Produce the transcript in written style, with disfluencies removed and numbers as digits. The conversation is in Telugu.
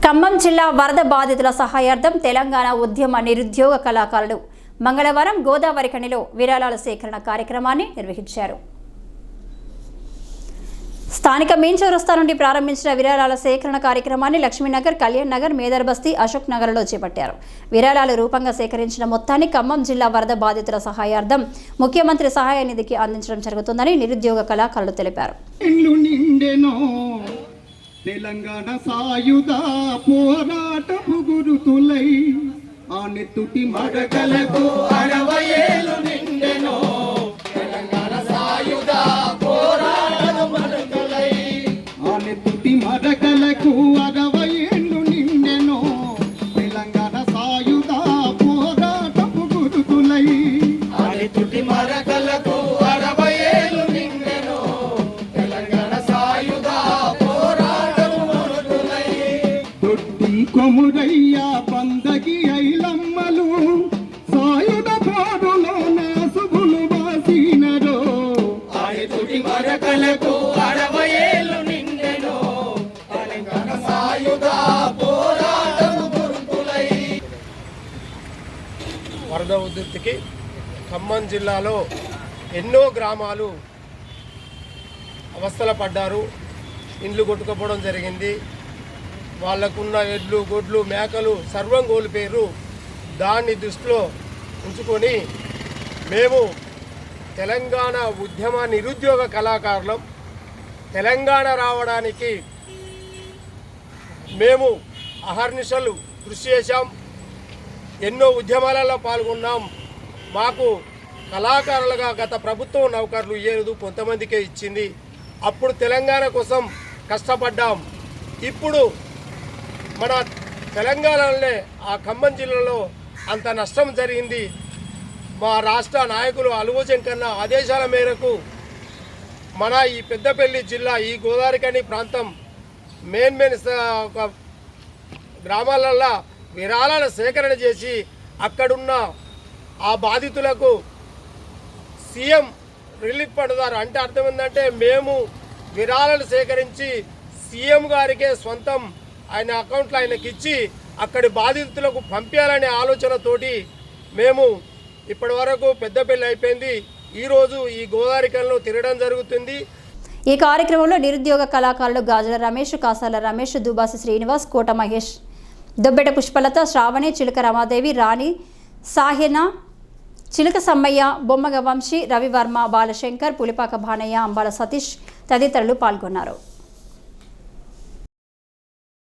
ఖమ్మం జిల్లా వరద బాధితుల సహాయార్థం తెలంగాణ ఉద్యమ నిరుద్యోగ కళాకారులు మంగళవారం గోదావరి ఖనిలో విరాళాల సేకరణ కార్యక్రమాన్ని నిర్వహించారు. స్థానిక మెయిన్ చౌరస్తా నుండి ప్రారంభించిన విరాళాల సేకరణ కార్యక్రమాన్ని లక్ష్మీనగర్, కళ్యాణ్ నగర్, మేదర్ బస్తీ, అశోక్ నగర్లో చేపట్టారు. విరాళాల రూపంగా సేకరించిన మొత్తాన్ని ఖమ్మం జిల్లా వరద బాధితుల సహాయార్థం ముఖ్యమంత్రి సహాయ నిధికి అందించడం జరుగుతుందని నిరుద్యోగ కళాకారులు తెలిపారు. తెలంగాణ సాయుధ పోరాటపు గురుతులై ఆనెత్తుటి మరకలకు 60 ఏళ్ళు నిండెనో. తెలంగాణ సాయుధ పోరాటపు మరకలై ఆనెత్తుటి మరకలకు 60 ఏళ్ళు నిండెనో. తెలంగాణ సాయుధ పోరాటపు గురుతులై ఆనెత్తుటి మరకలకు 60 ఏళ్ళు నిండెనో. తెలంగాణ సాయుధ కొమురయ్య పందకి ఐలమ్మలు సాయుధ పాడులో నాసుగులు వాసినరో. ఆయుధుడి మరకలకు 60 ఏళ్ళు నిండెనో. తెలంగాణ సాయుధ పోరాటము గుర్తులై. వరద ఉధృతికి ఖమ్మం జిల్లాలో ఎన్నో గ్రామాలు అవస్థల పడ్డారు. ఇండ్లు కొట్టుకుపోవడం జరిగింది. వాళ్ళకున్న ఎడ్లు, గొడ్లు, మేకలు సర్వం కోల్పోయారు. దాన్ని దృష్టిలో ఉంచుకొని మేము తెలంగాణ ఉద్యమ నిరుద్యోగ కళాకారులం. తెలంగాణ రావడానికి మేము అహర్నిశలు కృషి చేశాం. ఎన్నో ఉద్యమాలలో పాల్గొన్నాం. మాకు కళాకారులుగా గత ప్రభుత్వం నౌకర్లు ఇయ్యలేదు, కొంతమందికే ఇచ్చింది. అప్పుడు తెలంగాణ కోసం కష్టపడ్డాం. ఇప్పుడు మన తెలంగాణలోనే ఆ ఖమ్మం జిల్లాలో అంత నష్టం జరిగింది. మా రాష్ట్ర నాయకులు అలువు శంకన్న ఆదేశాల మేరకు మన ఈ పెద్దపల్లి జిల్లా ఈ గోదావరిఖని ప్రాంతం మెయిన్ గ్రామాలల్లో విరాళాల సేకరణ చేసి అక్కడున్న ఆ బాధితులకు సీఎం రిలీఫ్ ఫండ్ ద్వారా, అంటే అర్థం ఏంటంటే మేము విరాళాలు సేకరించి సీఎం గారికే సొంతం ఆయన అకౌంట్లో ఆయనకి ఇచ్చి అక్కడి బాధితులకు పంపించాలనే ఆలోచనతోటి మేము ఇప్పటి వరకు పెద్దపల్లి అయిపోయింది. ఈరోజు ఈ గోదావరిఖనిలో తిరగడం జరుగుతుంది. ఈ కార్యక్రమంలో నిరుద్యోగ కళాకారులు గాజుల రమేష్, కాసాల రమేష్, దుబాసి శ్రీనివాస్, కోట మహేష్, దొబ్బెట పుష్పలత, శ్రావణి, చిలుక రమాదేవి, రాణి, సాహిన, చిలుక సమ్మయ్య, బొమ్మగ వంశీ, రవివర్మ, బాలశంకర్, పులిపాక భానయ్య, అంబాల సతీష్ తదితరులు పాల్గొన్నారు.